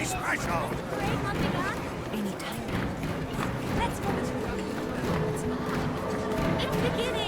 special! Anytime. Let's go. It's beginning!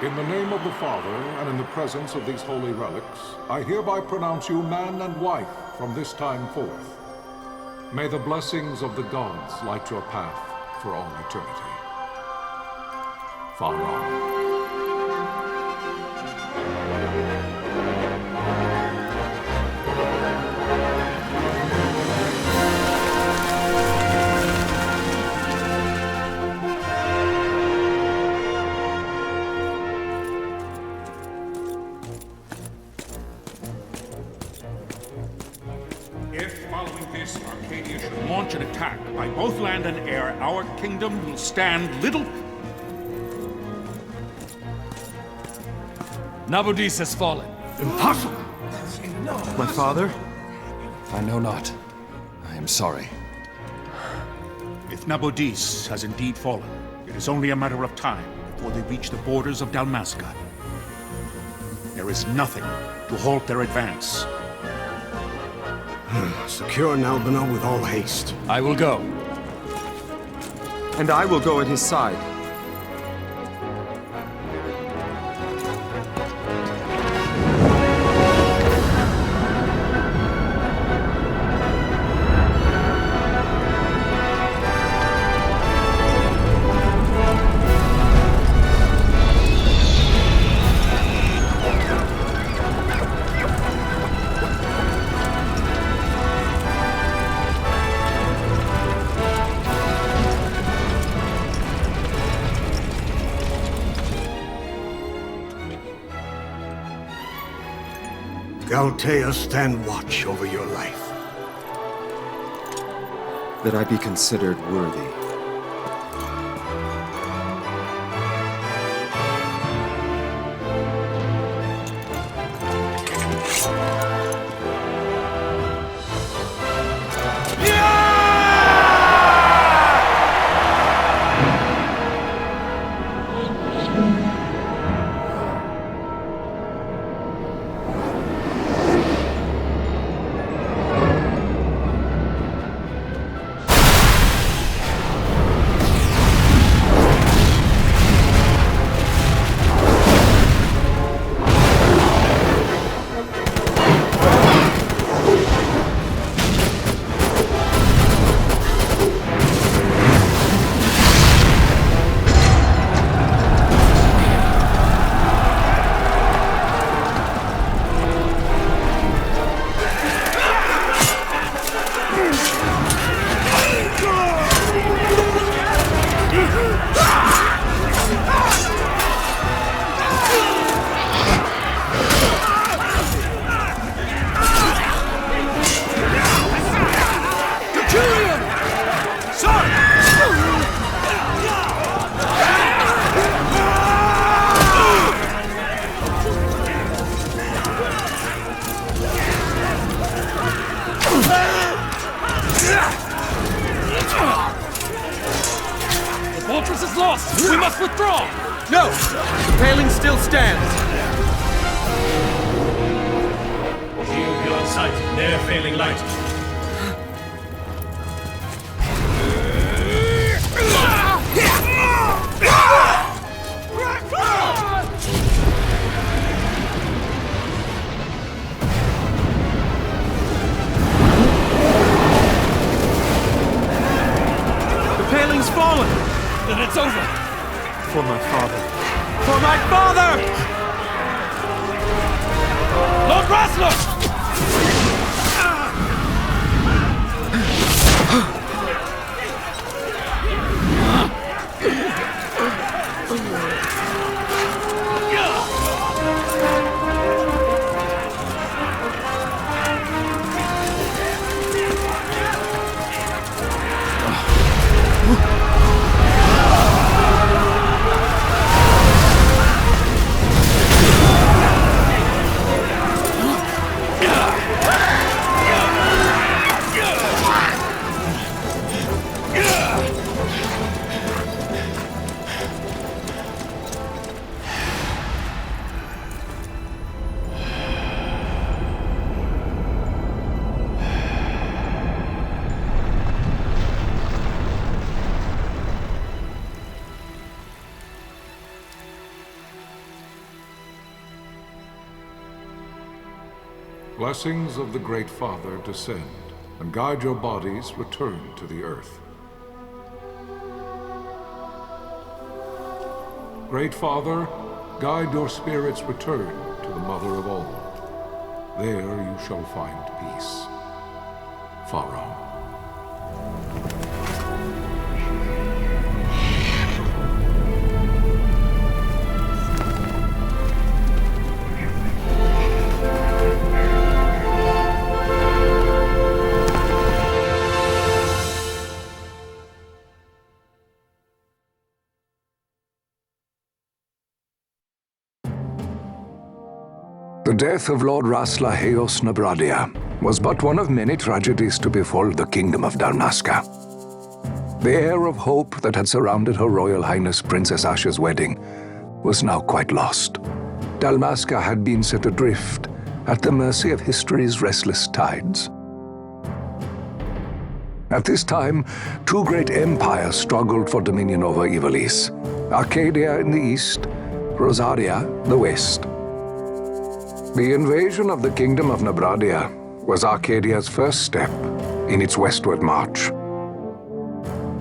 In the name of the Father, and in the presence of these holy relics, I hereby pronounce you man and wife from this time forth. May the blessings of the gods light your path for all eternity. Vaan. Arcadia should launch an attack by both land and air, our kingdom will stand little... Nabudis has fallen. Impossible! My father? I know not. I am sorry. If Nabudis has indeed fallen, it is only a matter of time before they reach the borders of Dalmasca. There is nothing to halt their advance. Secure Nalbina with all haste. I will go. And I will go at his side. Galtea, stand watch over your life. That I be considered worthy. Fortress is lost! We must withdraw! No! The paling still stands! Shield beyond sight, ne'er failing light. The paling's fallen! Then it's over! For my father. For my father! Lord Rassler! blessings of the Great Father descend, and guide your bodies return to the earth. Great Father, guide your spirits return to the Mother of all. There you shall find peace. Pharaoh. The death of Lord Rasla Heos Nabradia was but one of many tragedies to befall the kingdom of Dalmasca. The air of hope that had surrounded Her Royal Highness Princess Ashe's wedding was now quite lost. Dalmasca had been set adrift at the mercy of history's restless tides. At this time, two great empires struggled for dominion over Ivalice: Arcadia in the east, Rosaria the west. The invasion of the Kingdom of Nabradia was Arcadia's first step in its westward march.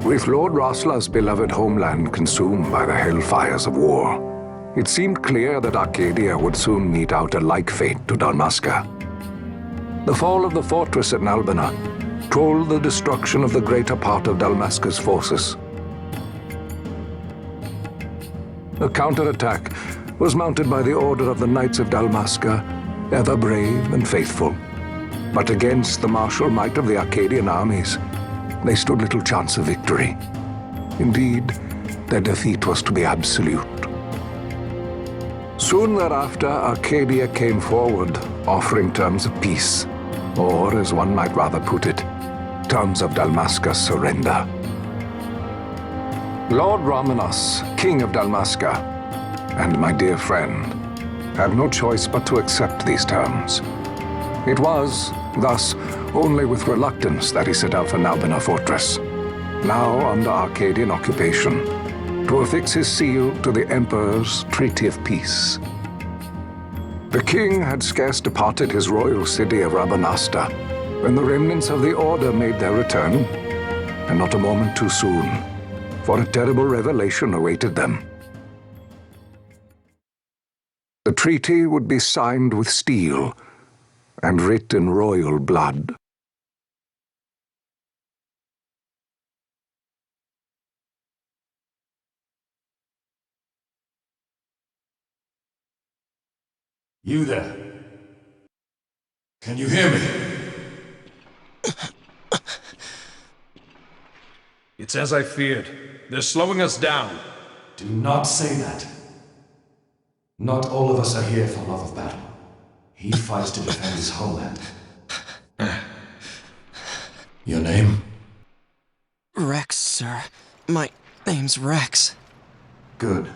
With Lord Rasla's beloved homeland consumed by the hellfires of war, it seemed clear that Arcadia would soon mete out a like fate to Dalmasca. The fall of the fortress at Nalbina told the destruction of the greater part of Dalmasca's forces. The counterattack was mounted by the order of the Knights of Dalmasca, ever brave and faithful. But against the martial might of the Arcadian armies, they stood little chance of victory. Indeed, their defeat was to be absolute. Soon thereafter, Arcadia came forward, offering terms of peace, or, as one might rather put it, terms of Dalmasca's surrender. Lord Rabanastre, King of Dalmasca, and my dear friend, had no choice but to accept these terms. It was, thus, only with reluctance that he set out for Nalbina Fortress, now under Arcadian occupation, to affix his seal to the Emperor's Treaty of Peace. The king had scarce departed his royal city of Rabanastre when the remnants of the Order made their return, and not a moment too soon, for a terrible revelation awaited them. The treaty would be signed with steel and writ in royal blood. You there? Can you hear me? It's as I feared. They're slowing us down. Do not say that. Not all of us are here for love of battle. He fights to defend his homeland. Your name? Rex, sir. My name's Rex. Good.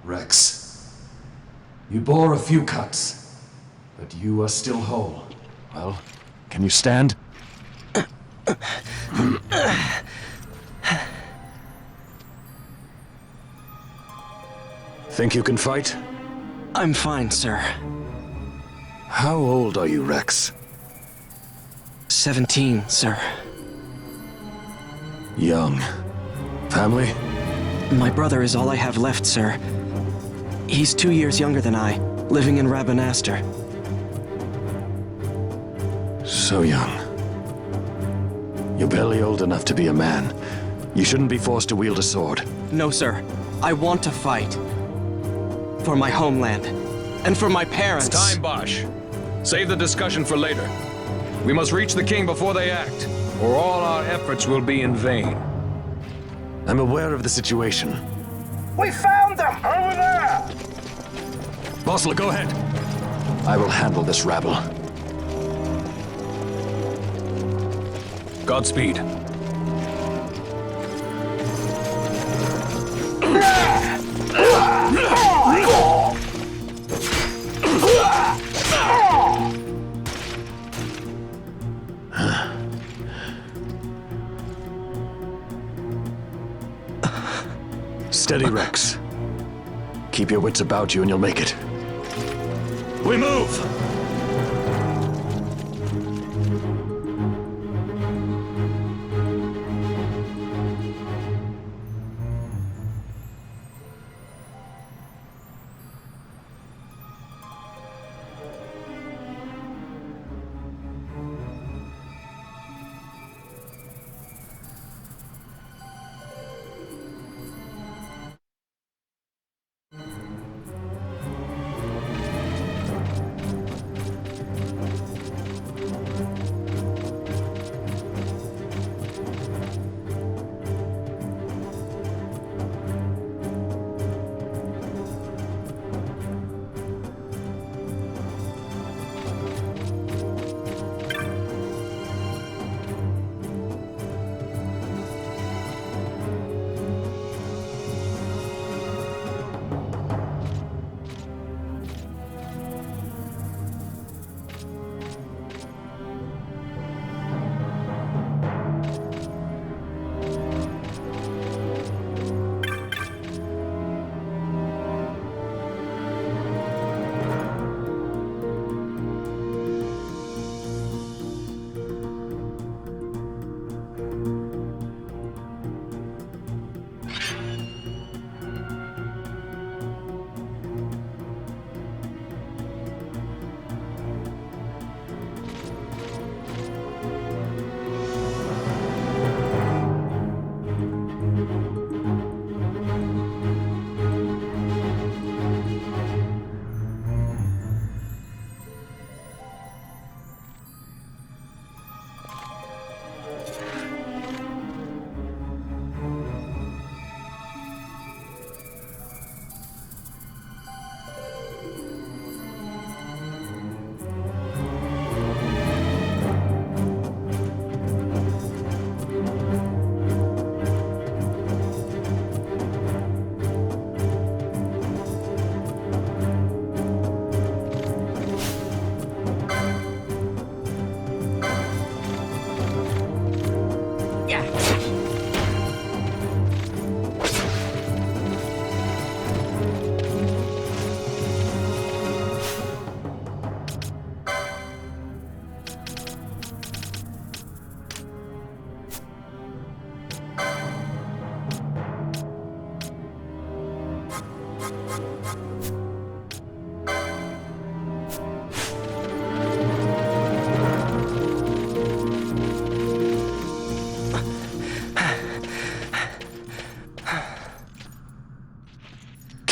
Rex. You bore a few cuts, but you are still whole. Well, can you stand? Think you can fight? I'm fine, sir. How old are you, Rex? 17, sir. Young. Family? My brother is all I have left, sir. He's 2 years younger than I, living in Rabanastre. So young. You're barely old enough to be a man. You shouldn't be forced to wield a sword. No, sir. I want to fight. For my homeland. And for my parents. It's time, Bosch. Save the discussion for later. We must reach the king before they act, or all our efforts will be in vain. I'm aware of the situation. We found them! Over there! Bossler, go ahead. I will handle this rabble. Godspeed. Steady, Rex. Keep your wits about you and you'll make it. We move!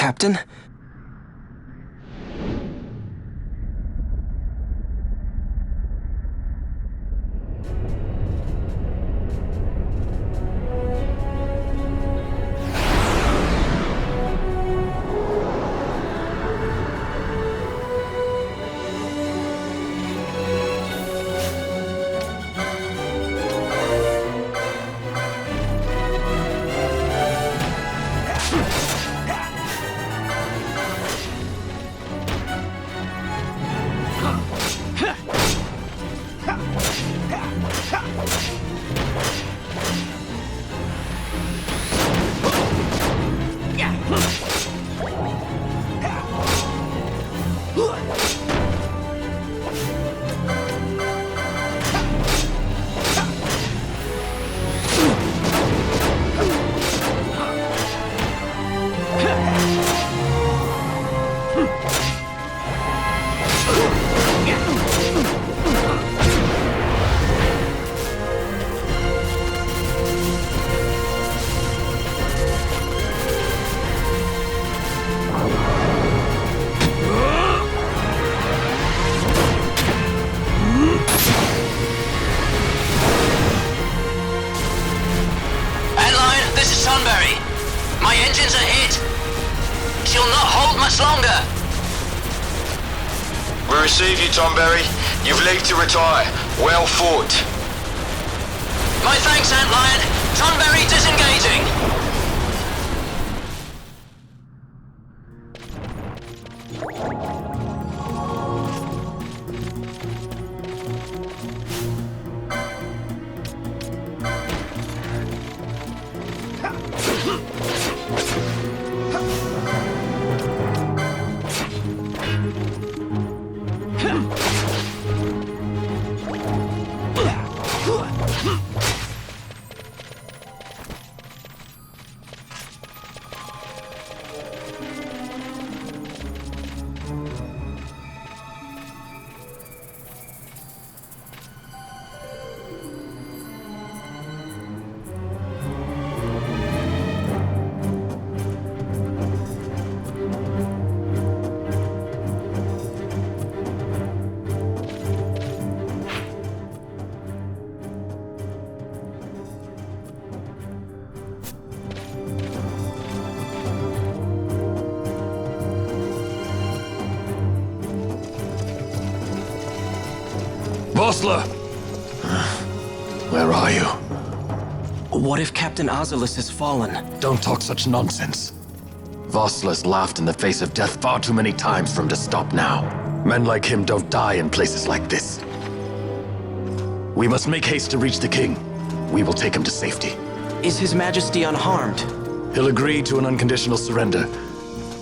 Captain? My engines are hit! She'll not hold much longer! We receive you, Tonberry. You've leave to retire. Well fought. My thanks, Antlion. Tonberry disengaging! Vossler! Where are you? What if Captain Ivalice has fallen? Don't talk such nonsense. Vossler's laughed in the face of death far too many times for him to stop now. Men like him don't die in places like this. We must make haste to reach the king. We will take him to safety. Is His Majesty unharmed? He'll agree to an unconditional surrender.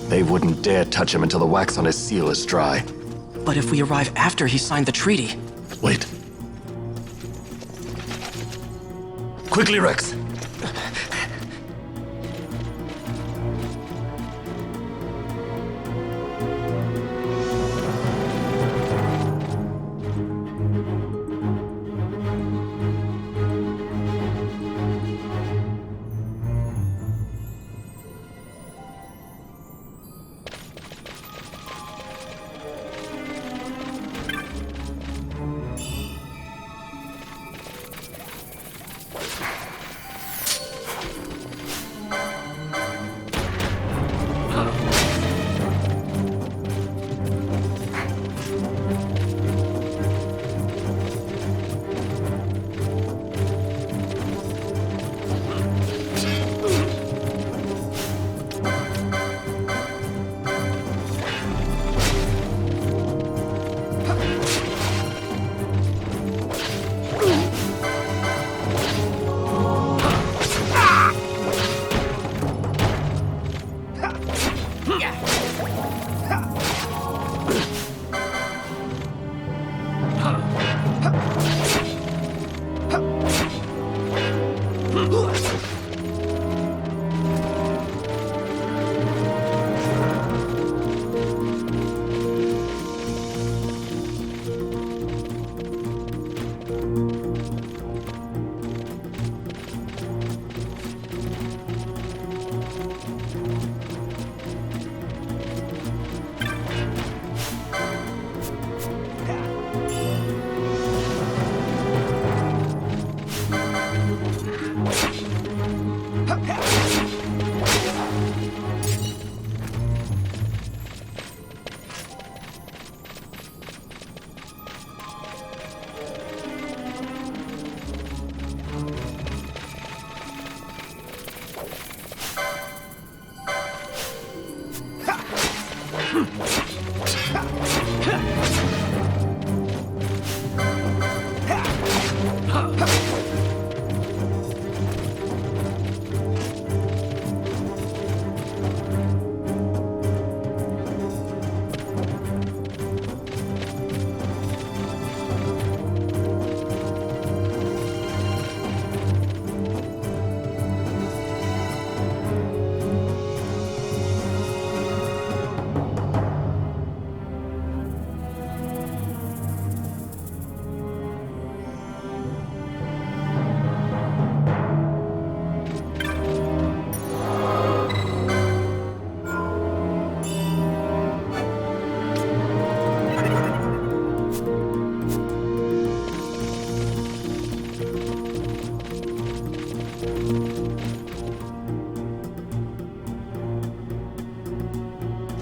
They wouldn't dare touch him until the wax on his seal is dry. But if we arrive after he signed the treaty... Wait. Quickly, Rex!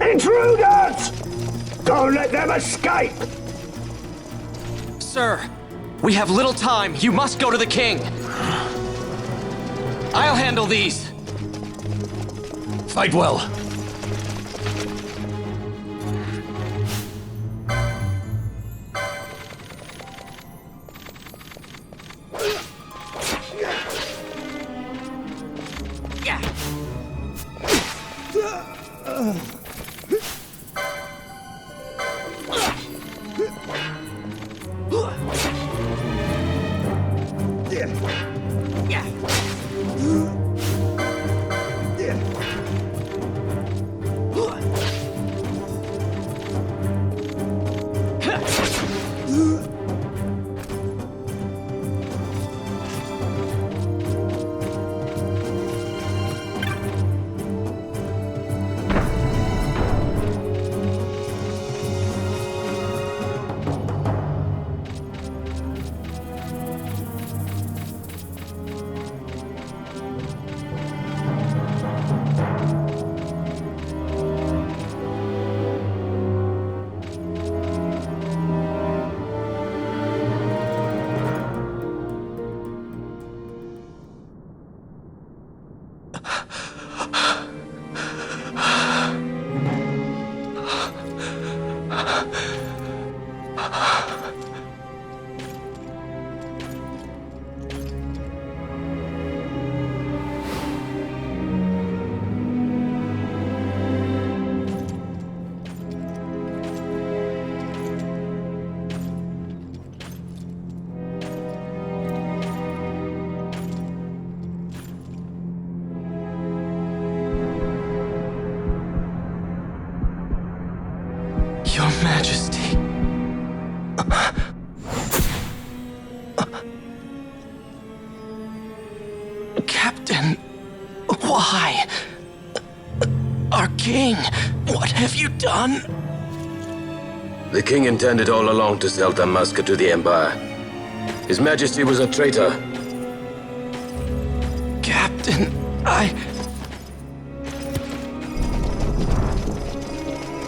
Intruders! Don't let them escape! Sir, we have little time. You must go to the king. I'll handle these. Fight well. Your Majesty. Captain, why? Our king, what have you done? The king intended all along to sell Dalmasca to the Empire. His Majesty was a traitor. Captain,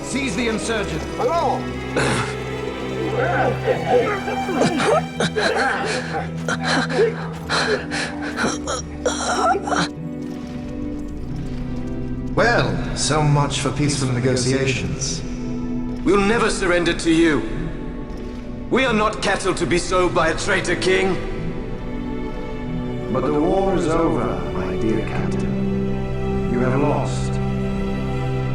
Seize the insurgent. Hello! Well, so much for peaceful negotiations. We'll never surrender to you. We are not cattle to be sold by a traitor king. But the war is over, my dear captain. You have lost.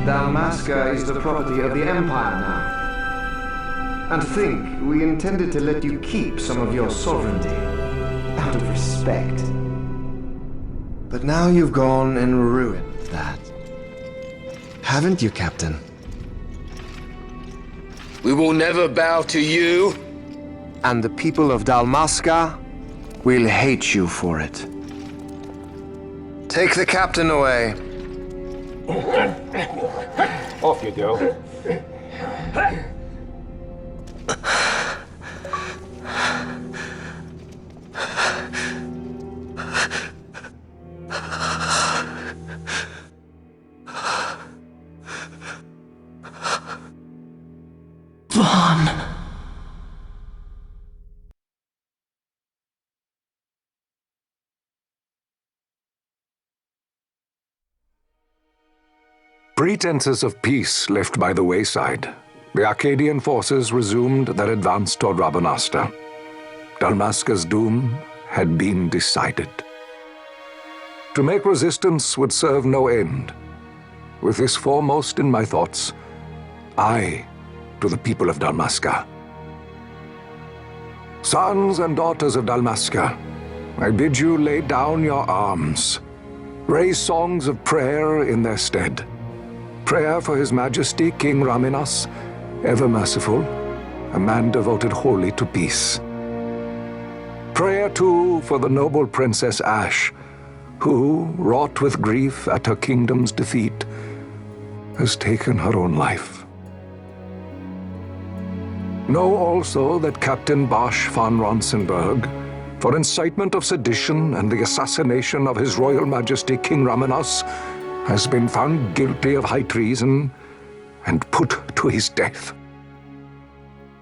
Dalmasca is the property of the Empire now. And think, we intended to let you keep some of your sovereignty, out of respect. But now you've gone and ruined that. Haven't you, Captain? We will never bow to you. And the people of Dalmasca will hate you for it. Take the captain away. Off you go. Pretenses of peace left by the wayside, the Arcadian forces resumed their advance toward Rabanastre. Dalmasca's doom had been decided. To make resistance would serve no end. With this foremost in my thoughts, I, to the people of Dalmasca. Sons and daughters of Dalmasca, I bid you lay down your arms. Raise songs of prayer in their stead. Prayer for His Majesty King Raminas, ever merciful, a man devoted wholly to peace. Prayer, too, for the noble Princess Ashe, who, wrought with grief at her kingdom's defeat, has taken her own life. Know also that Captain Bosch von Ronsenberg, for incitement of sedition and the assassination of His Royal Majesty King Raminas, has been found guilty of high treason and put to his death.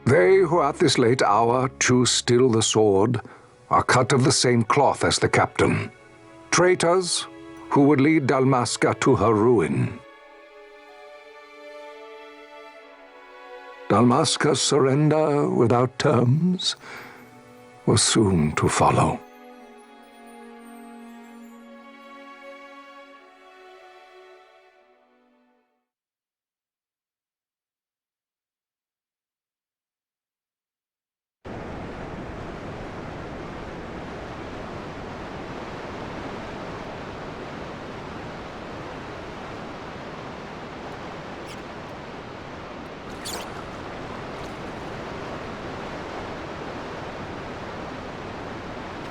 They who at this late hour choose still the sword are cut of the same cloth as the captain. Traitors who would lead Dalmasca to her ruin. Dalmasca's surrender without terms was soon to follow.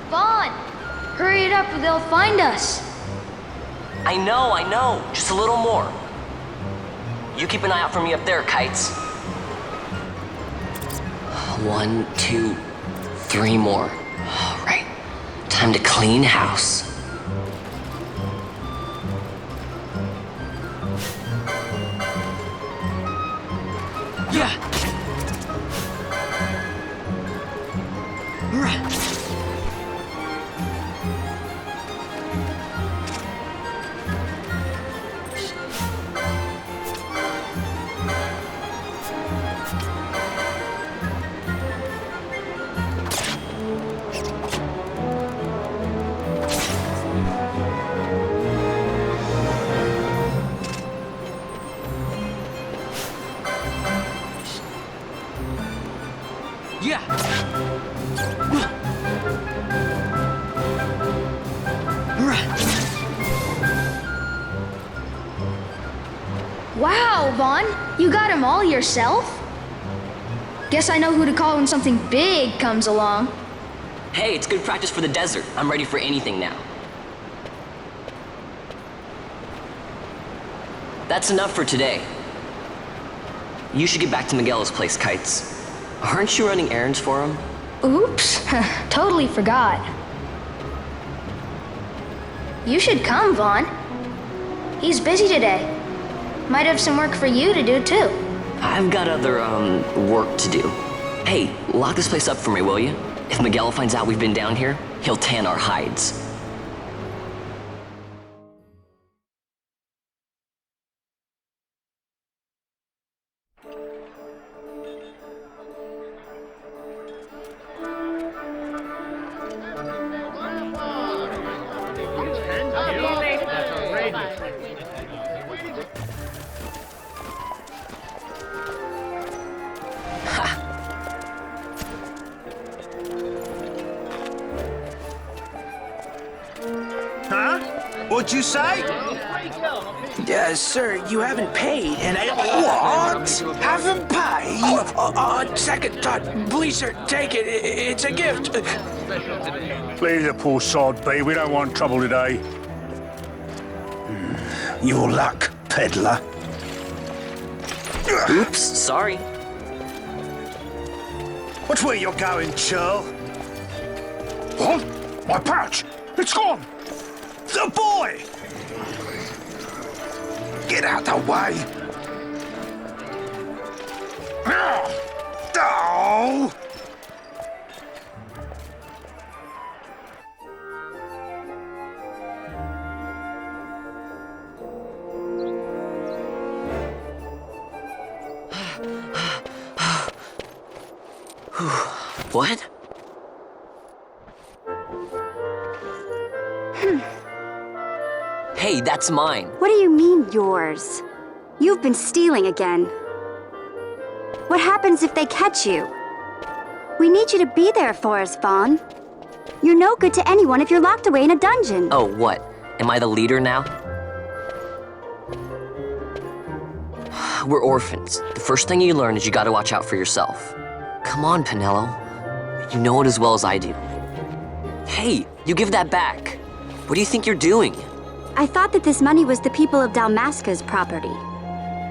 Vaan! Hurry it up or they'll find us. I know. Just a little more. You keep an eye out for me up there, Kites. 1, 2, 3 more. All right. Time to clean house. Yeah! Wow, Vaan! You got them all yourself? Guess I know who to call when something big comes along. Hey, it's good practice for the desert. I'm ready for anything now. That's enough for today. You should get back to Miguel's place, Kites. Aren't you running errands for him? Oops, totally forgot. You should come, Vaan. He's busy today. Might have some work for you to do, too. I've got other, work to do. Hey, lock this place up for me, will you? If Miguel finds out we've been down here, he'll tan our hides. What'd you say? Sir, you haven't paid, and I... What? Haven't paid? On second thought, please, sir, take it. It's a gift. Leave the poor sod be. We don't want trouble today. Your luck, peddler. Oops, sorry. Watch where you're going, churl. What? My pouch! It's gone! The boy! Get out the way! Oh! What? Hey, that's mine. What do you mean, yours? You've been stealing again. What happens if they catch you? We need you to be there for us, Vaan. You're no good to anyone if you're locked away in a dungeon. Oh, what? Am I the leader now? We're orphans. The first thing you learn is you gotta watch out for yourself. Come on, Penelo. You know it as well as I do. Hey, you give that back. What do you think you're doing? I thought that this money was the people of Dalmasca's property.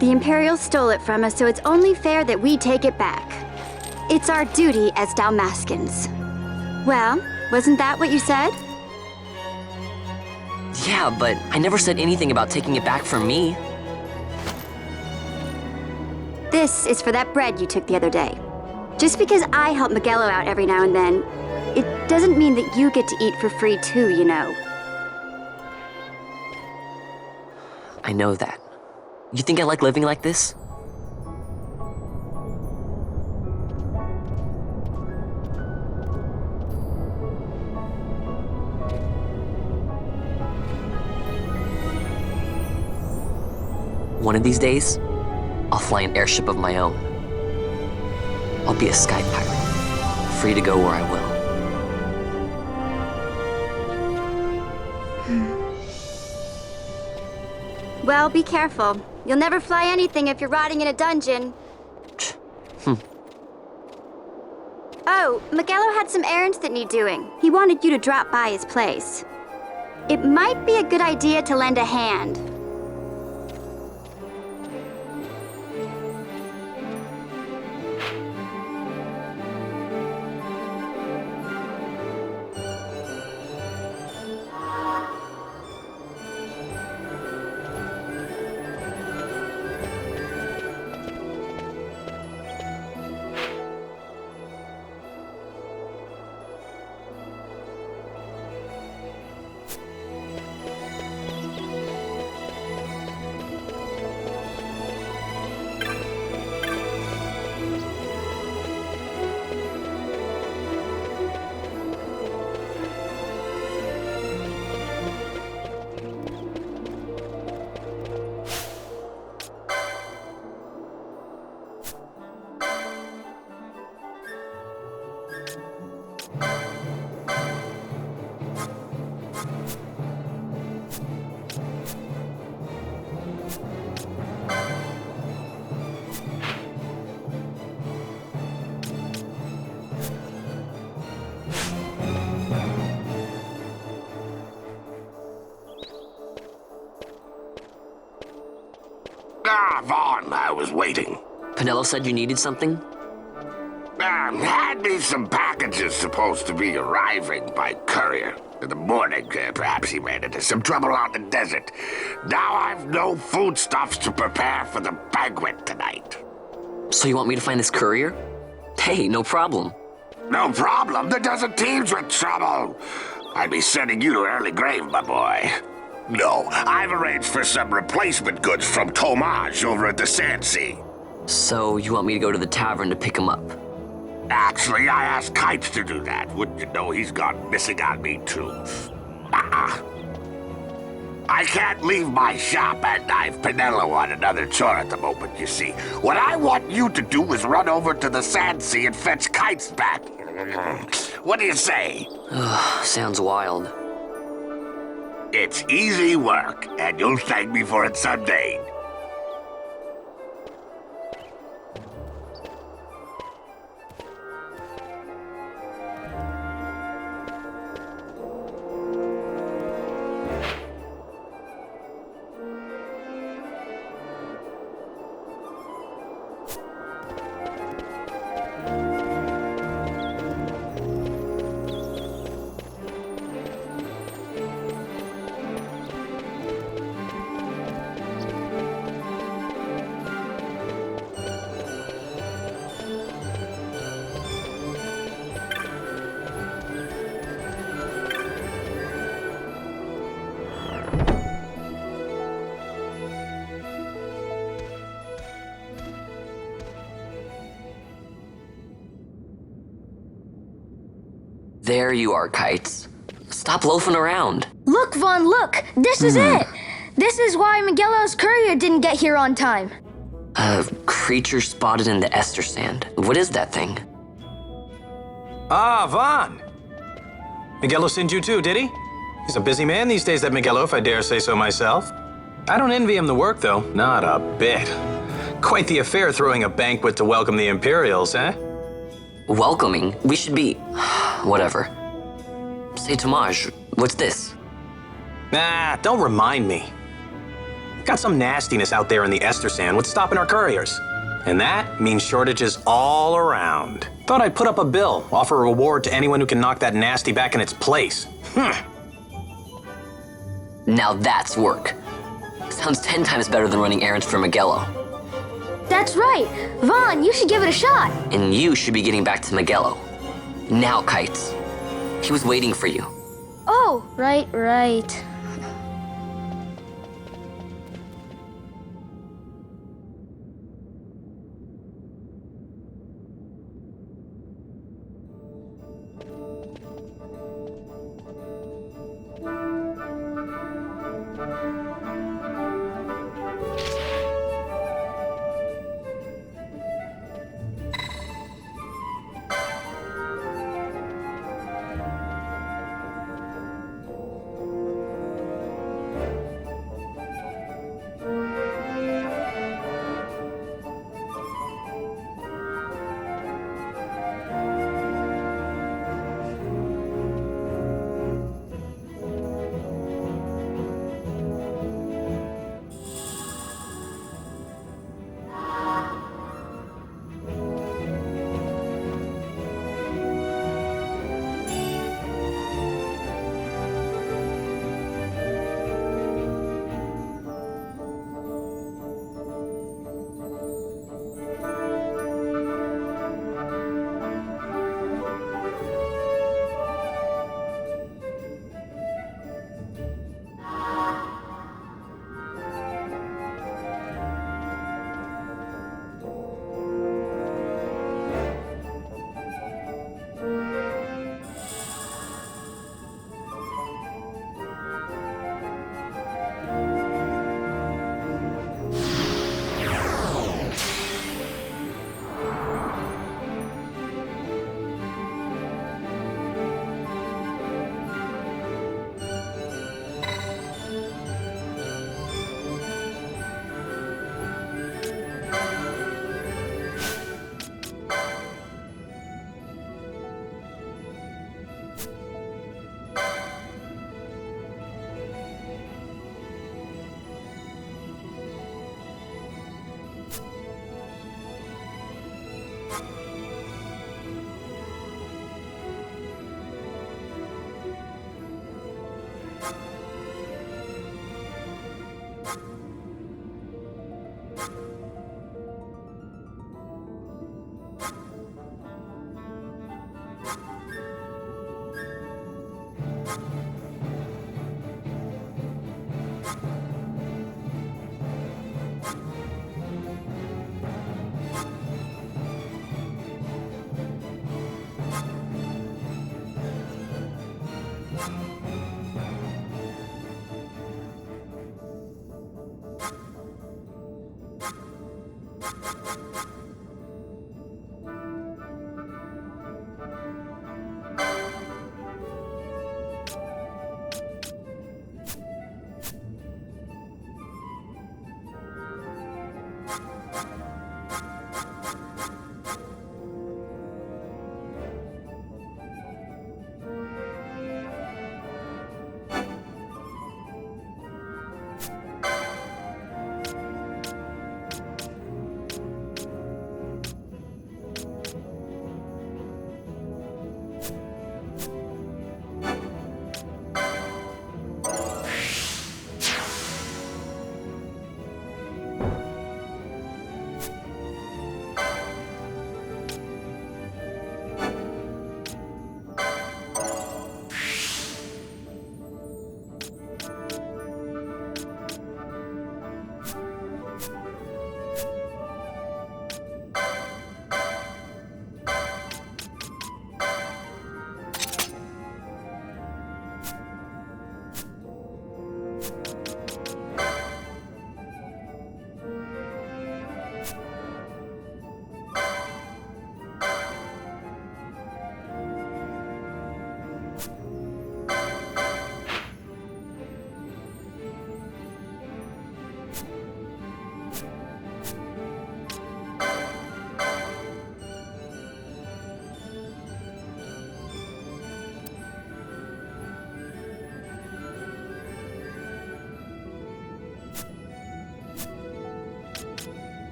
The Imperials stole it from us, so it's only fair that we take it back. It's our duty as Dalmascans. Well, wasn't that what you said? Yeah, but I never said anything about taking it back from me. This is for that bread you took the other day. Just because I help Magello out every now and then, it doesn't mean that you get to eat for free too, you know. I know that. You think I like living like this? One of these days, I'll fly an airship of my own. I'll be a sky pirate, free to go where I will. Well, be careful. You'll never fly anything if you're rotting in a dungeon. Oh, Magello had some errands that need doing. He wanted you to drop by his place. It might be a good idea to lend a hand. Vaan, I was waiting. Penelo said you needed something? Had me some packages supposed to be arriving by courier. In the morning, perhaps he ran into some trouble out in the desert. Now I've no foodstuffs to prepare for the banquet tonight. So you want me to find this courier? Hey, no problem. No problem. The desert teems with trouble. I'd be sending you to an early grave, my boy. No, I've arranged for some replacement goods from Tomage over at the Sandsea. So you want me to go to the tavern to pick him up? Actually, I asked Kites to do that. Wouldn't you know he's gone missing on me, too. I can't leave my shop, and I've Penelo on another chore at the moment, you see. What I want you to do is run over to the Sandsea and fetch Kites back. What do you say? Sounds wild. It's easy work, and you'll thank me for it someday. There you are, Kites. Stop loafing around. Look, Vaan, look! This is it! This is why Miguelo's courier didn't get here on time. A creature spotted in the Ester sand. What is that thing? Ah, Vaan! Miguelo sent you too, did he? He's a busy man these days, that Miguelo, if I dare say so myself. I don't envy him the work, though. Not a bit. Quite the affair throwing a banquet to welcome the Imperials, eh? Welcoming? We should be... whatever. Say, Tomaj, what's this? Nah, don't remind me. Got some nastiness out there in the Ester sand. What's stopping our couriers? And that means shortages all around. Thought I'd put up a bill, offer a reward to anyone who can knock that nasty back in its place. Now that's work. Sounds 10 times better than running errands for Miguelo. That's right! Vaan, you should give it a shot! And you should be getting back to Miguelo. Now, Kites. He was waiting for you. Oh, right.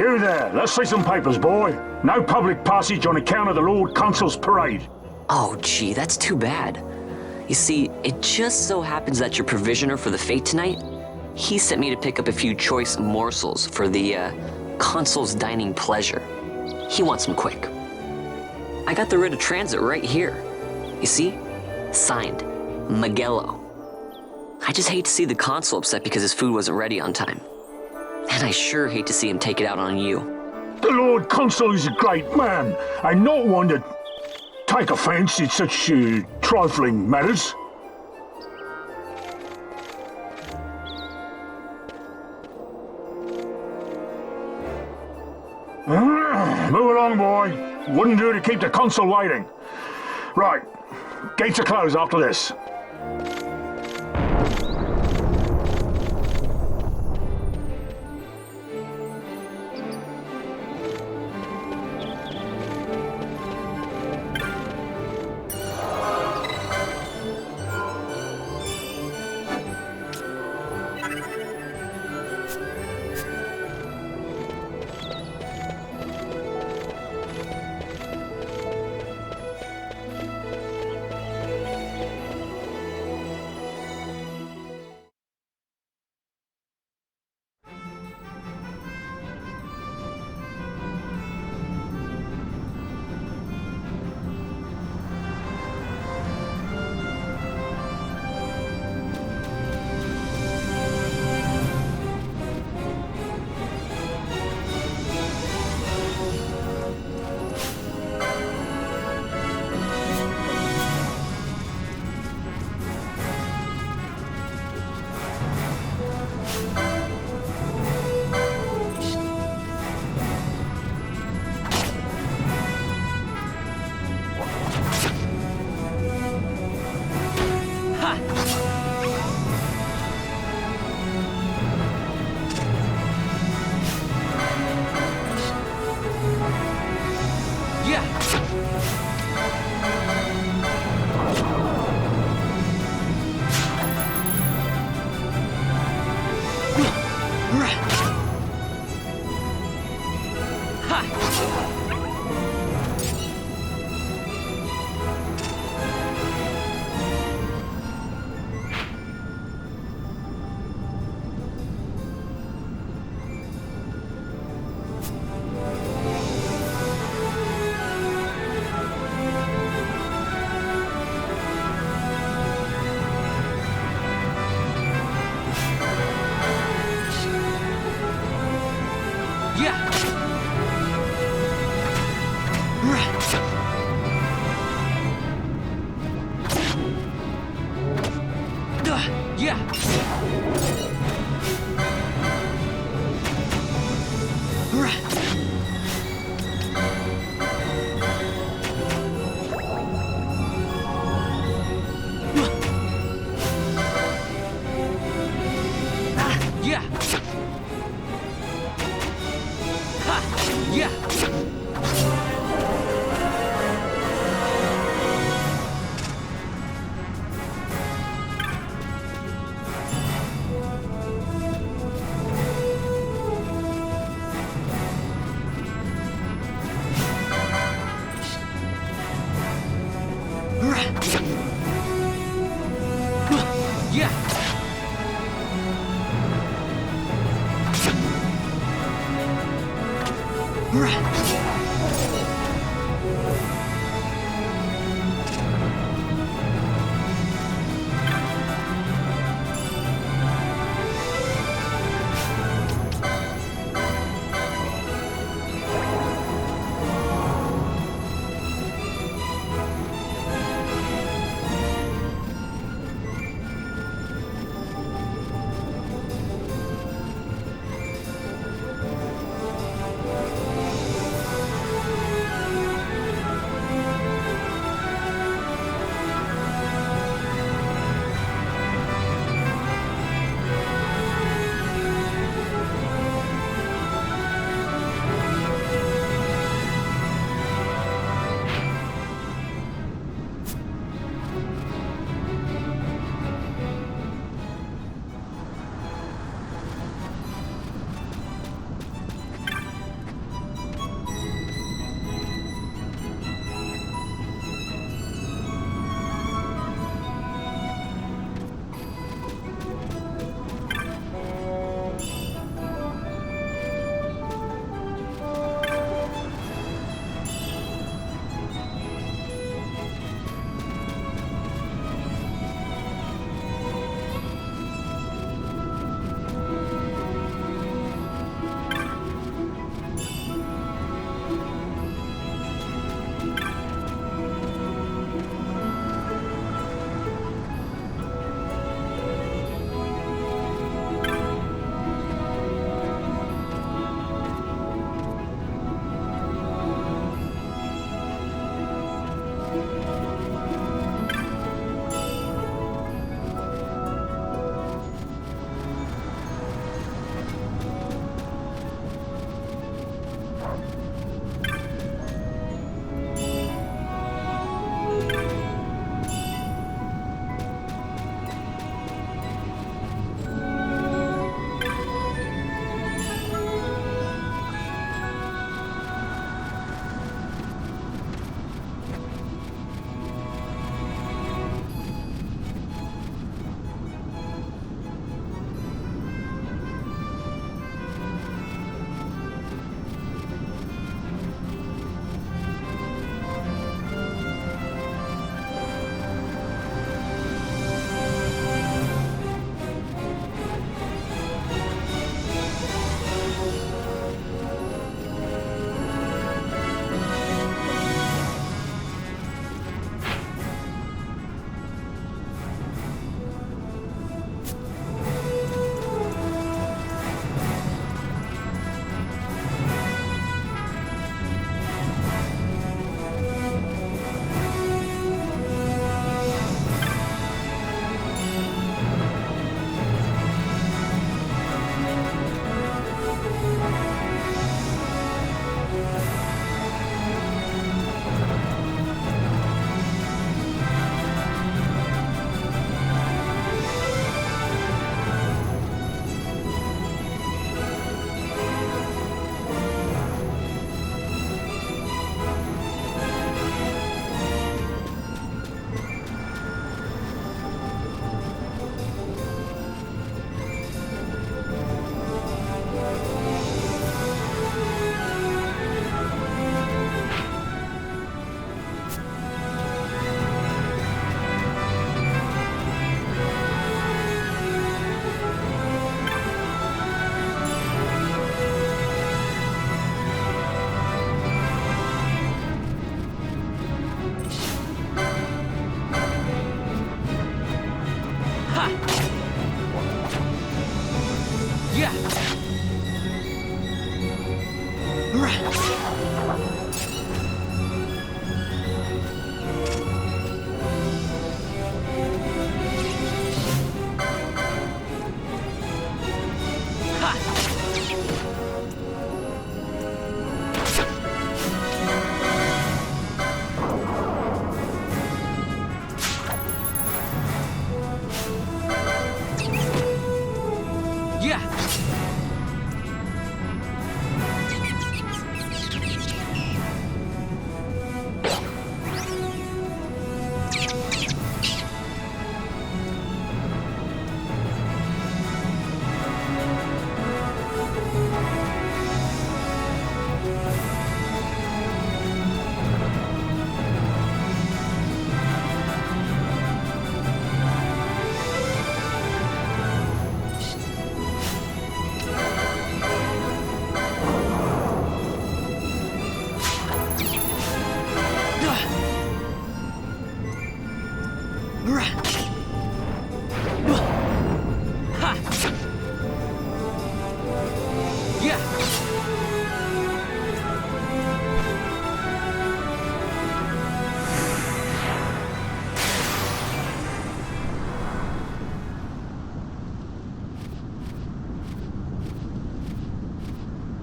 You there, let's see some papers, boy. No public passage on account of the Lord Consul's parade. Oh, gee, that's too bad. You see, it just so happens that your provisioner for the fete tonight, he sent me to pick up a few choice morsels for the, Consul's dining pleasure. He wants them quick. I got the writ of transit right here. You see? Signed, Magello. I just hate to see the Consul upset because his food wasn't ready on time. And I sure hate to see him take it out on you. The Lord Consul is a great man, and not one to take offense in such trifling matters. Move along, boy. Wouldn't do to keep the Consul waiting. Right, gates are closed after this.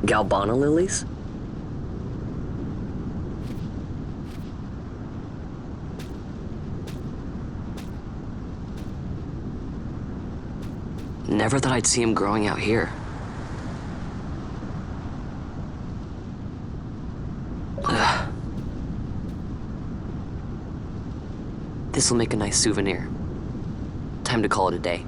Galbana lilies? Never thought I'd see him growing out here. This'll make a nice souvenir. Time to call it a day.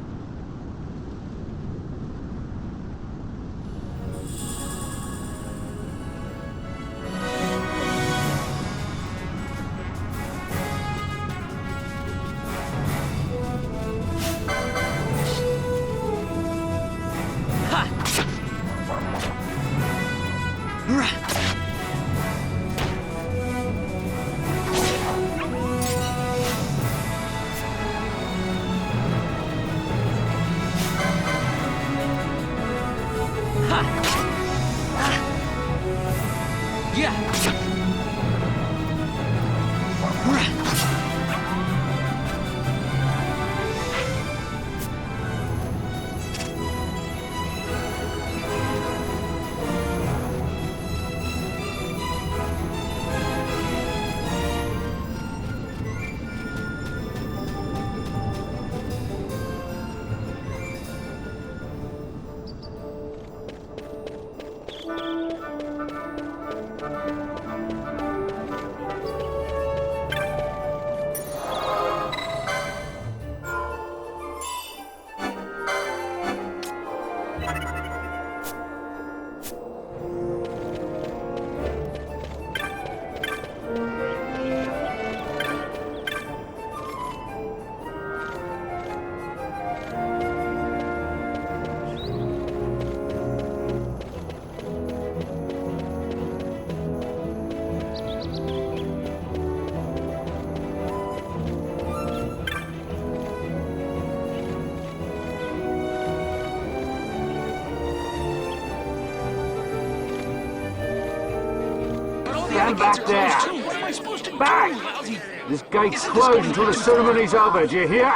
Stand back there! Back! This gate's closed until the ceremony's over, do you hear?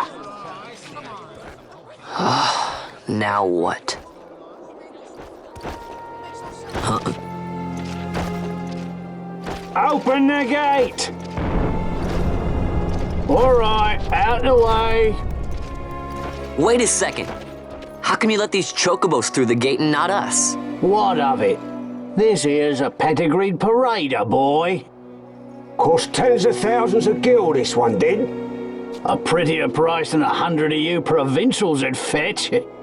Now what? Open the gate! Alright, out the way! Wait a second. How come you let these chocobos through the gate and not us? What of it? This here's a pedigreed parader, boy. Cost tens of thousands of gil, this one did. A prettier price than 100 of you provincials would fetch. Keep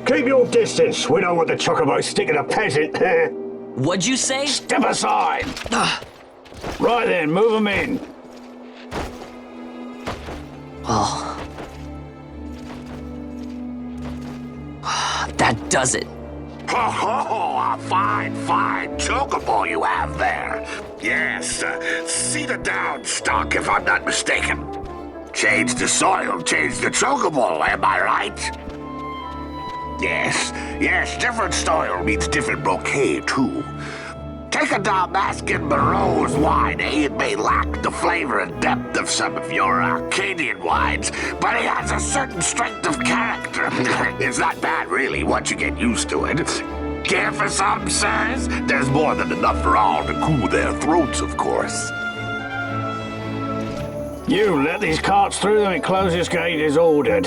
your distance. We don't want the chocobo sticking a peasant. What'd you say? Step aside. Right then, move them in. Oh. That does it. Oh, a fine chocobo you have there. Yes, cedar down stock, if I'm not mistaken. Change the soil, change the chocobo, am I right? Yes, different soil means different bouquet, too. Take a Dalmascan Barrow's wine, It may lack the flavor and depth of some of your Arcadian wines, but it has a certain strength of character. It's not bad, really, once you get used to it. Care for some, sirs? There's more than enough for all to cool their throats, of course. You let these carts through and close this gate as ordered.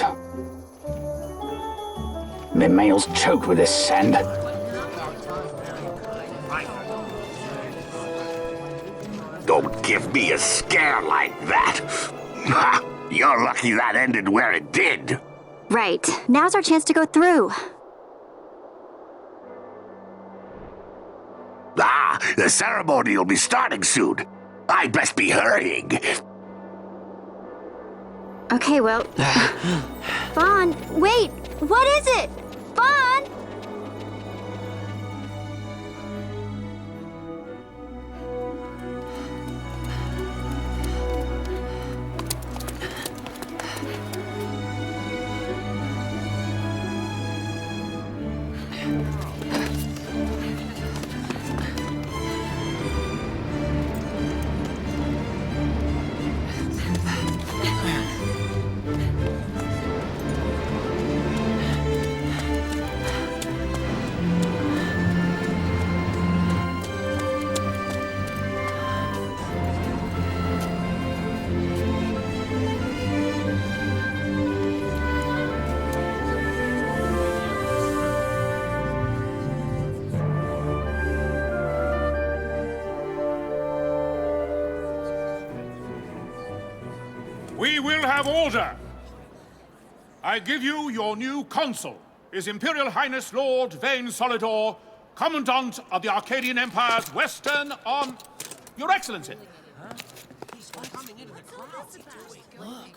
My mail's choked with this sand. Don't give me a scare like that. You're lucky that ended where it did. Right. Now's our chance to go through. The ceremony will be starting soon. I'd best be hurrying. Okay, well... Vaan, wait! What is it? Vaan! We will have order. I give you your new consul, His Imperial Highness Lord Vaan Solidor, Commandant of the Arcadian Empire's Western Arm... Your Excellency. He's coming into the crowd. Look.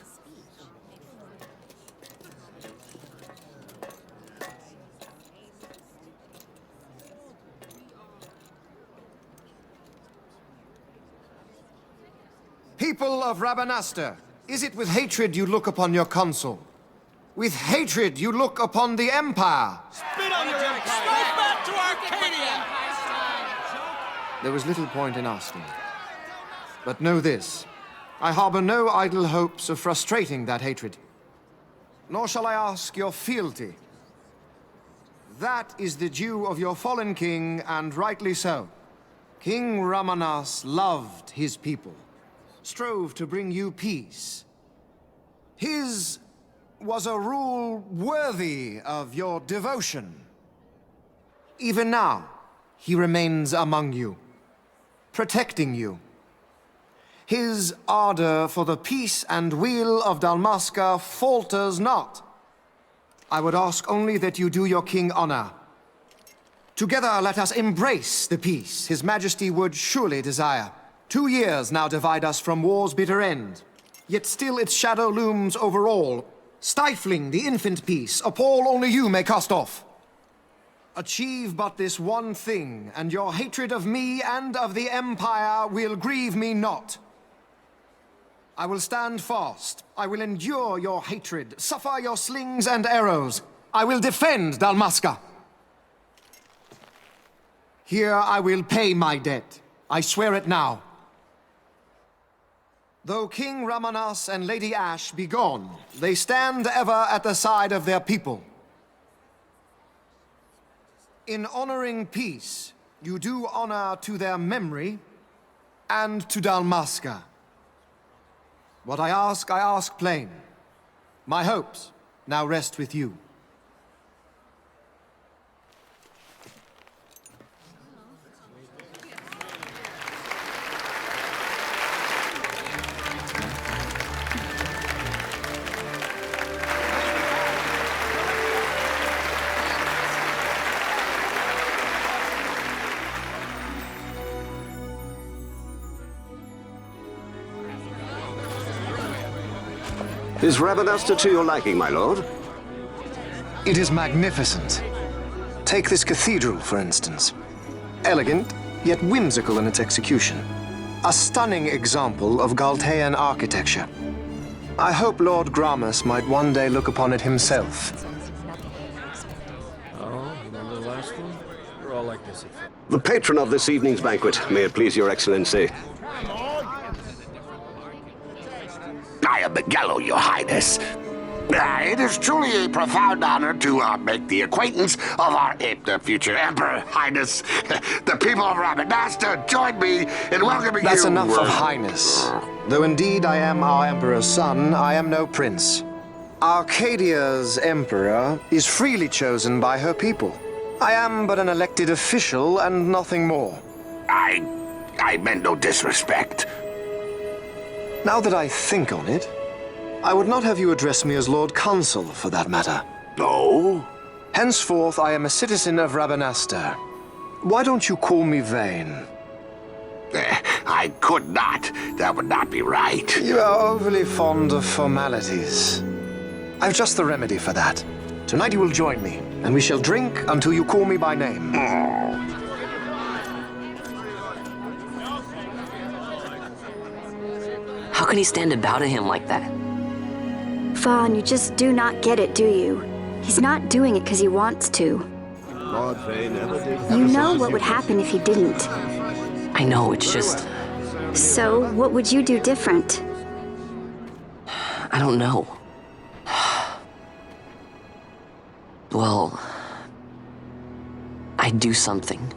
People of Rabanastre, is it with hatred you look upon your consul? With hatred you look upon the Empire? Spit on your empire! Straight back to Arcadia! There was little point in asking. But know this, I harbor no idle hopes of frustrating that hatred. Nor shall I ask your fealty. That is the due of your fallen king, and rightly so. King Rabanastre loved his people, strove to bring you peace. His was a rule worthy of your devotion. Even now, he remains among you, protecting you. His ardor for the peace and weal of Dalmasca falters not. I would ask only that you do your king honor. Together let us embrace the peace His Majesty would surely desire. 2 years now divide us from war's bitter end, yet still its shadow looms over all, stifling the infant peace a pall only you may cast off. Achieve but this one thing, and your hatred of me and of the Empire will grieve me not. I will stand fast. I will endure your hatred, suffer your slings and arrows. I will defend Dalmasca. Here I will pay my debt. I swear it now. Though King Rabanastre and Lady Ashe be gone, they stand ever at the side of their people. In honoring peace, you do honor to their memory and to Dalmasca. What I ask plain. My hopes now rest with you. Is Rabanastre to your liking, my lord? It is magnificent. Take this cathedral, for instance. Elegant, yet whimsical in its execution. A stunning example of Galtean architecture. I hope Lord Gramus might one day look upon it himself. Oh, remember the last one? We're all like this. The patron of this evening's banquet, may it please your excellency. I am Miguel, your highness. It is truly a profound honor to make the acquaintance of our the future emperor, highness. The people of Rabanastre join me in welcoming you. That's enough of highness. Though indeed I am our emperor's son, I am no prince. Arcadia's emperor is freely chosen by her people. I am but an elected official and nothing more. I meant no disrespect. Now that I think on it, I would not have you address me as Lord Consul, for that matter. No? Henceforth, I am a citizen of Rabanastre. Why don't you call me Vaan? I could not. That would not be right. You are overly fond of formalities. I've just the remedy for that. Tonight you will join me, and we shall drink until you call me by name. How can he stand about him like that? Vaan, you just do not get it, do you? He's not doing it because he wants to. You know what would happen if he didn't. I know, it's just... So, what would you do different? I don't know. Well... I'd do something.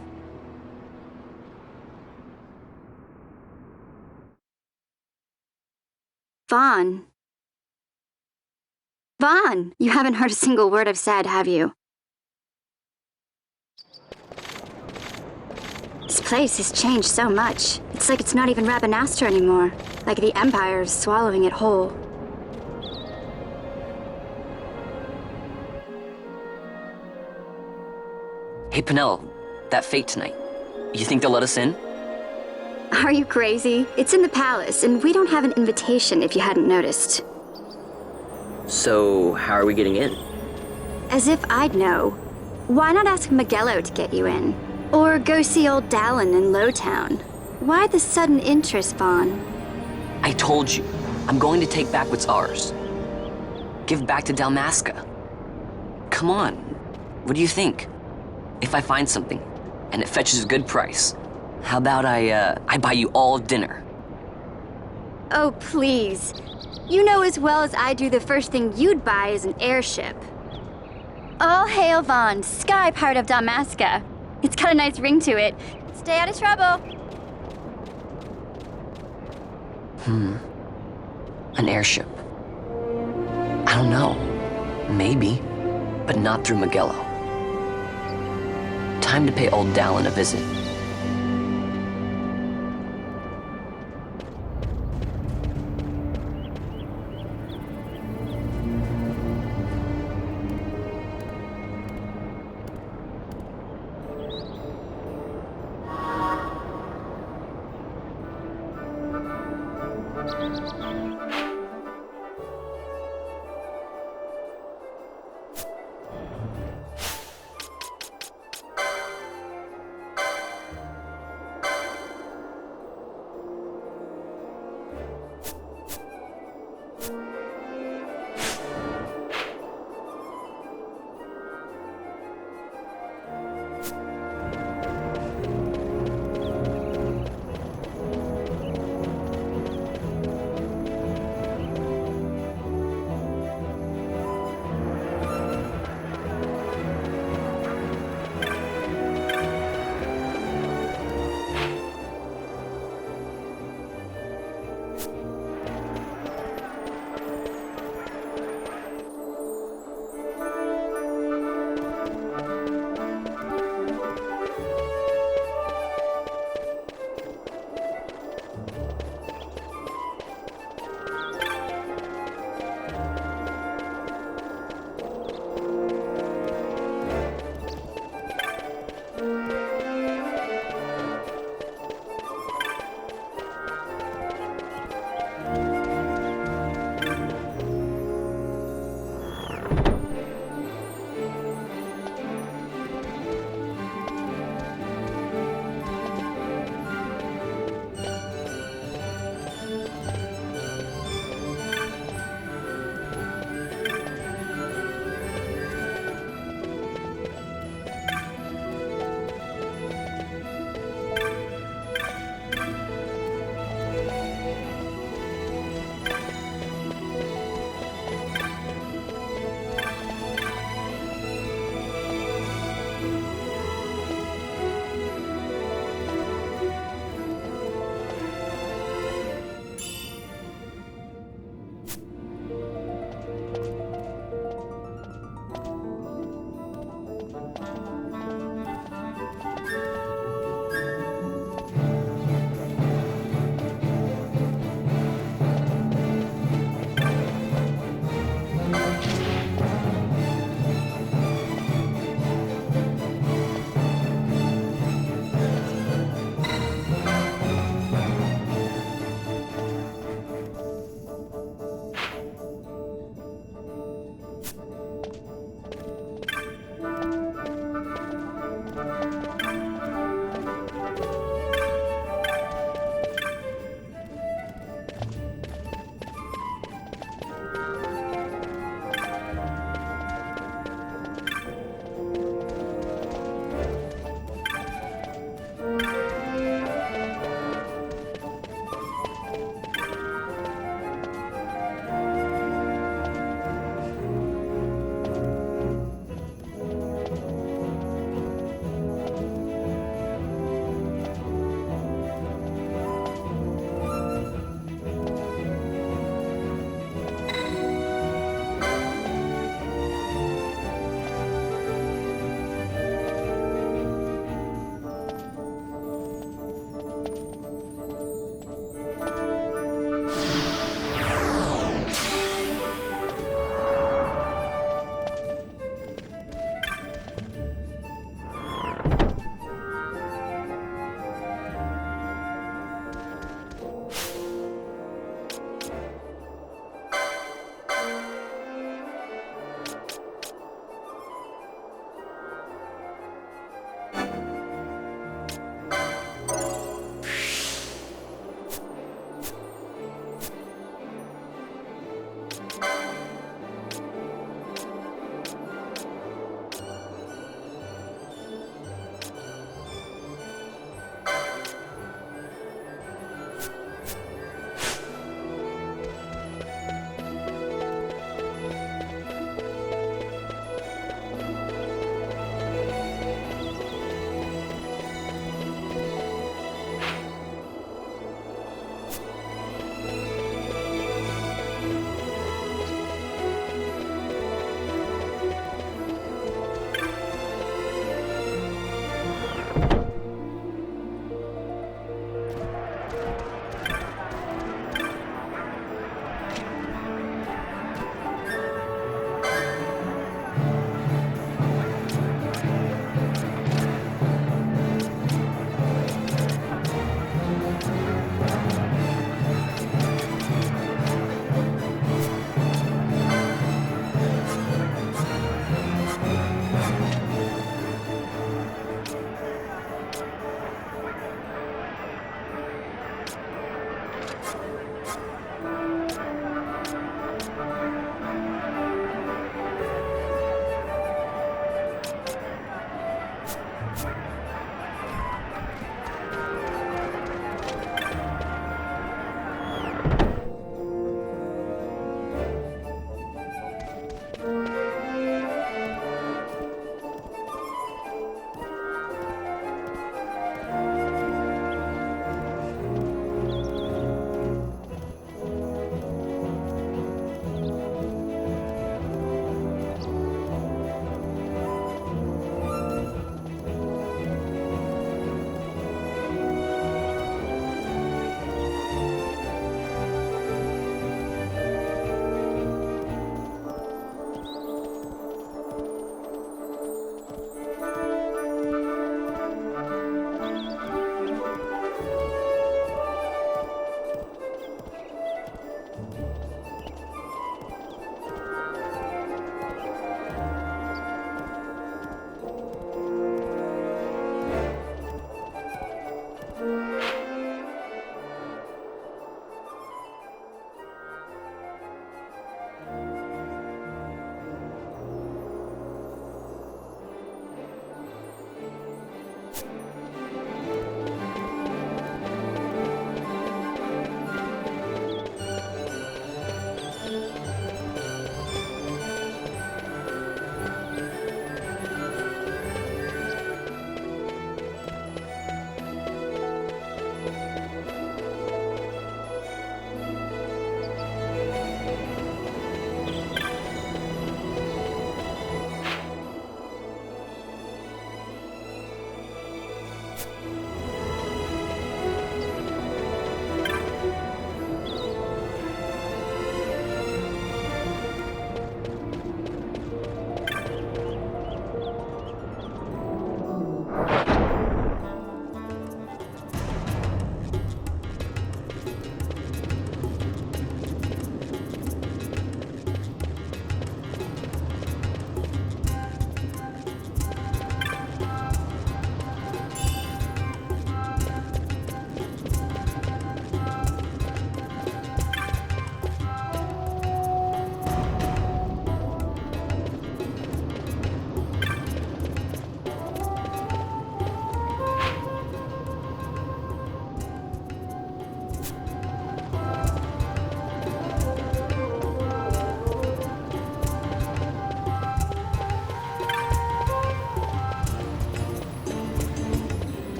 Vaan. Vaan! You haven't heard a single word I've said, have you? This place has changed so much. It's like it's not even Rabanastre anymore. Like the Empire is swallowing it whole. Hey, Penelo, that fete tonight. You think they'll let us in? Are you crazy? It's in the palace, and we don't have an invitation if you hadn't noticed. So, how are we getting in? As if I'd know. Why not ask Magello to get you in? Or go see old Dallin in Lowtown? Why the sudden interest, Vaan? I told you, I'm going to take back what's ours. Give back to Dalmasca. Come on, what do you think? If I find something, and it fetches a good price, how about I buy you all dinner? Oh, please. You know as well as I do the first thing you'd buy is an airship. All hail Vaan, sky pirate of Dalmasca. It's got a nice ring to it. Stay out of trouble. An airship. I don't know. Maybe, but not through Magello. Time to pay old Dallin a visit.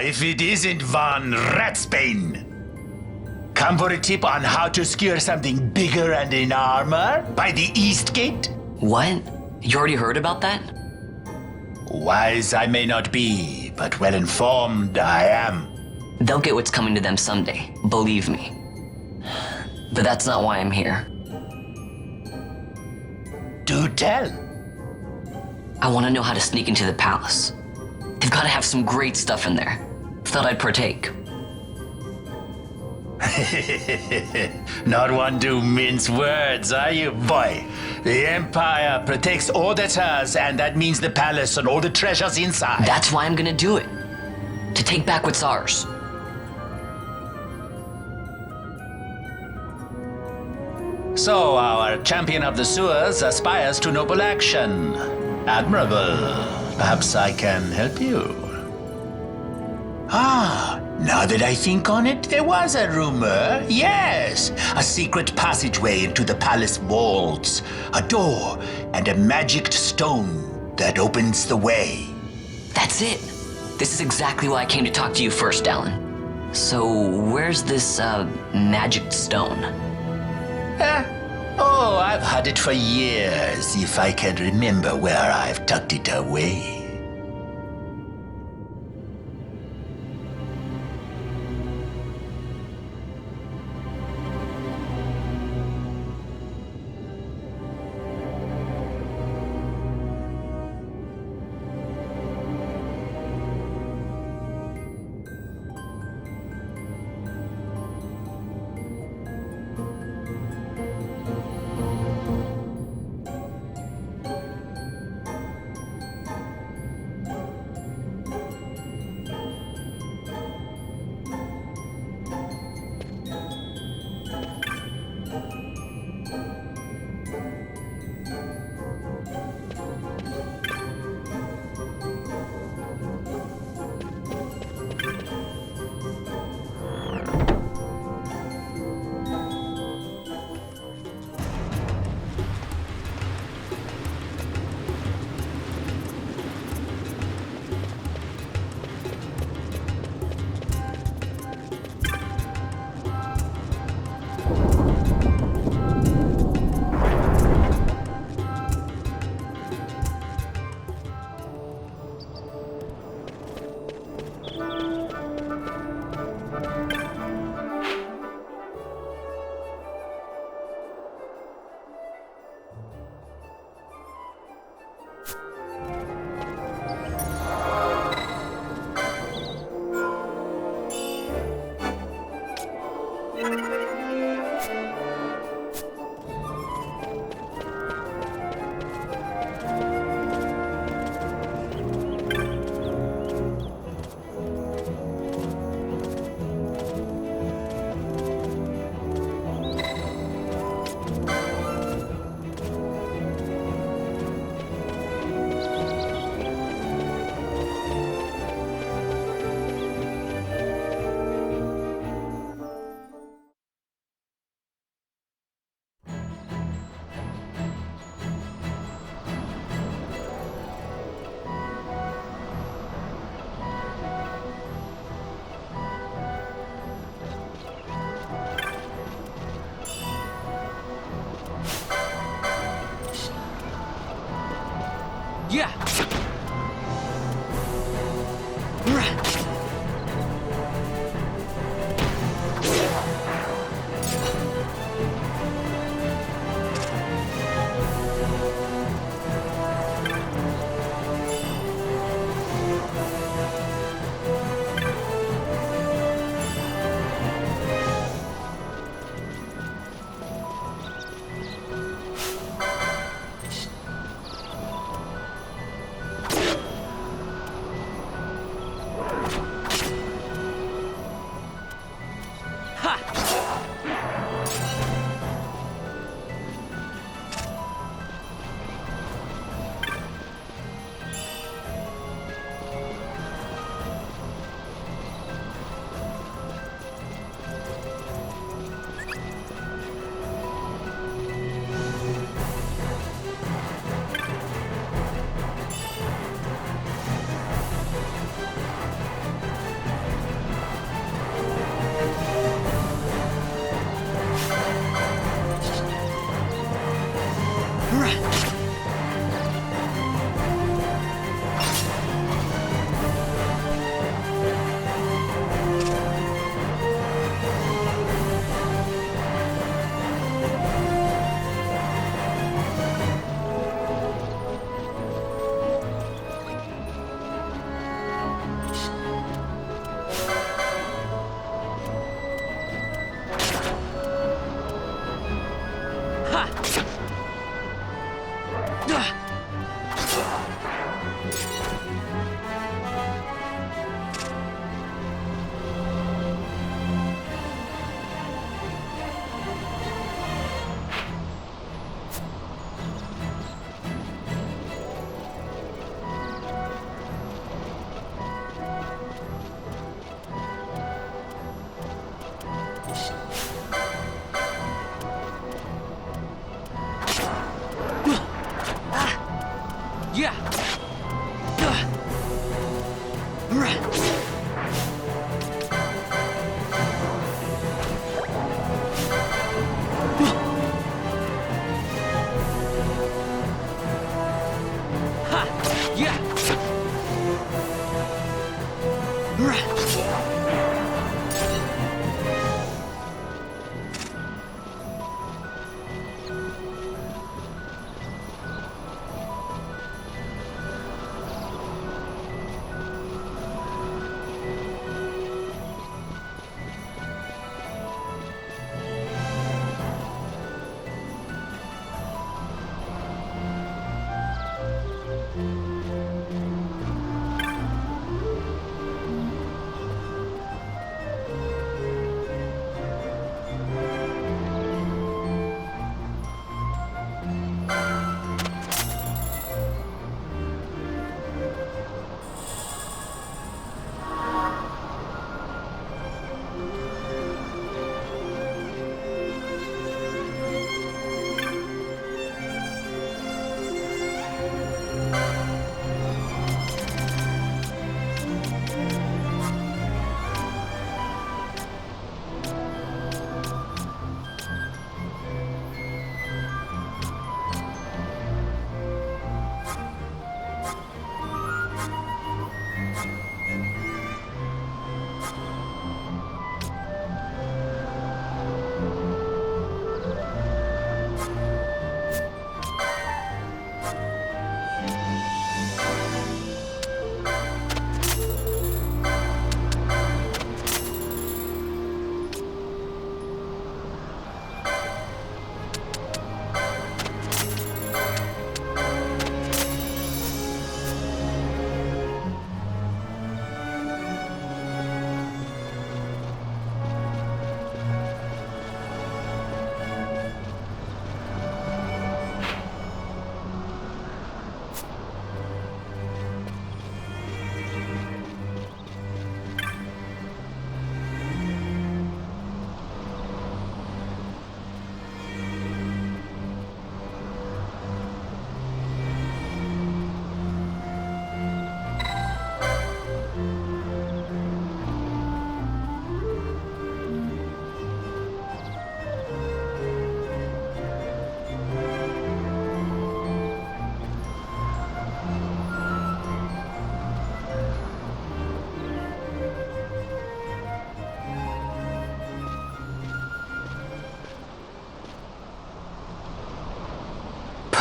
if it isn't Vaan Ratsbane. Come for a tip on how to secure something bigger and in armor by the East Gate? What? You already heard about that? Wise I may not be, but well informed I am. They'll get what's coming to them someday, believe me. But that's not why I'm here. Do tell. I want to know how to sneak into the palace. They've got to have some great stuff in there. Thought I'd partake. Not one to mince words, are you, boy? The Empire protects all that's hers, and that means the palace and all the treasures inside. That's why I'm gonna do it. To take back what's ours. So, our champion of the sewers aspires to noble action. Admirable. Perhaps I can help you. Now that I think on it, there was a rumor. Yes, a secret passageway into the palace walls, a door, and a magicked stone that opens the way. That's it. This is exactly why I came to talk to you first, Alan. So, where's this, magic stone? Oh, I've had it for years, if I can remember where I've tucked it away.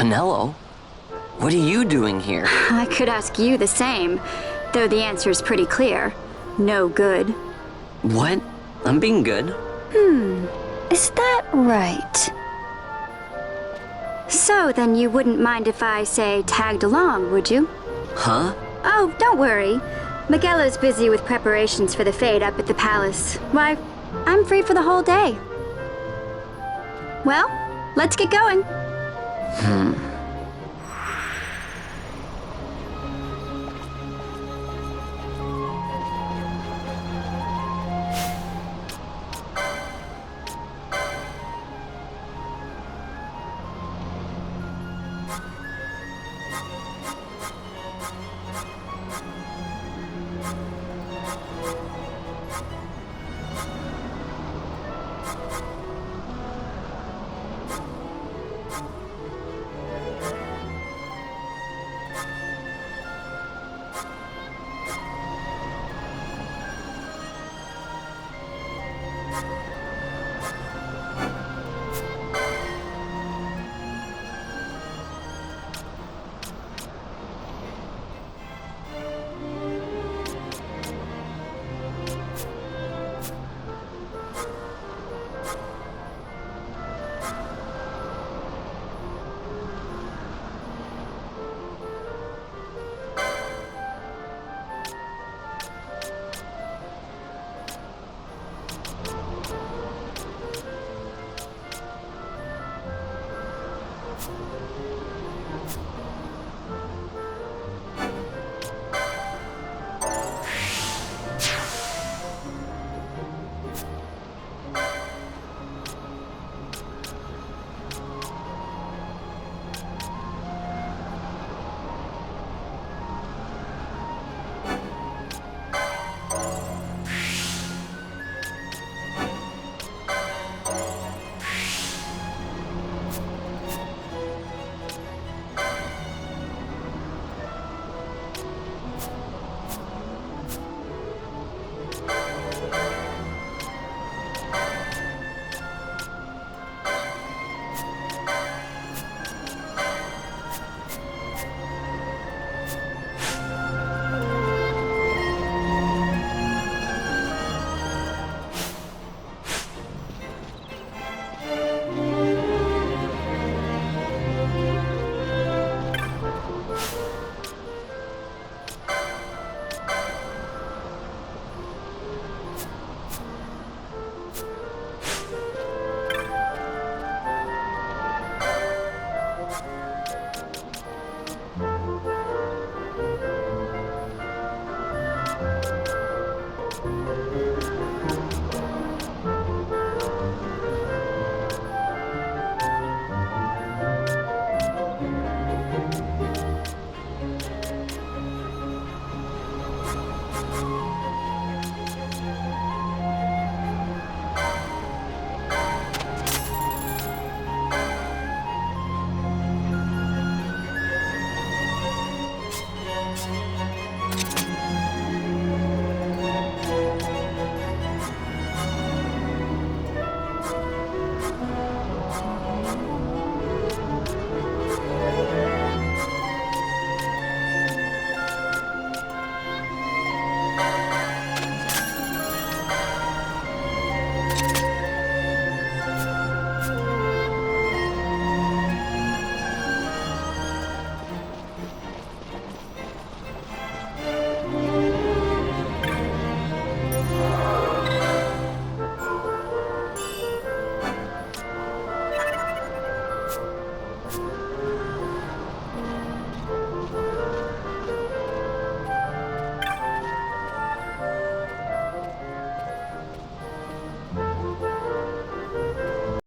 Penelo? What are you doing here? I could ask you the same, though the answer's pretty clear. No good. What? I'm being good. Is that right? So then you wouldn't mind if I, say, tagged along, would you? Huh? Oh, don't worry. Miguelo's busy with preparations for the fete up at the palace. Why, I'm free for the whole day. Well, let's get going.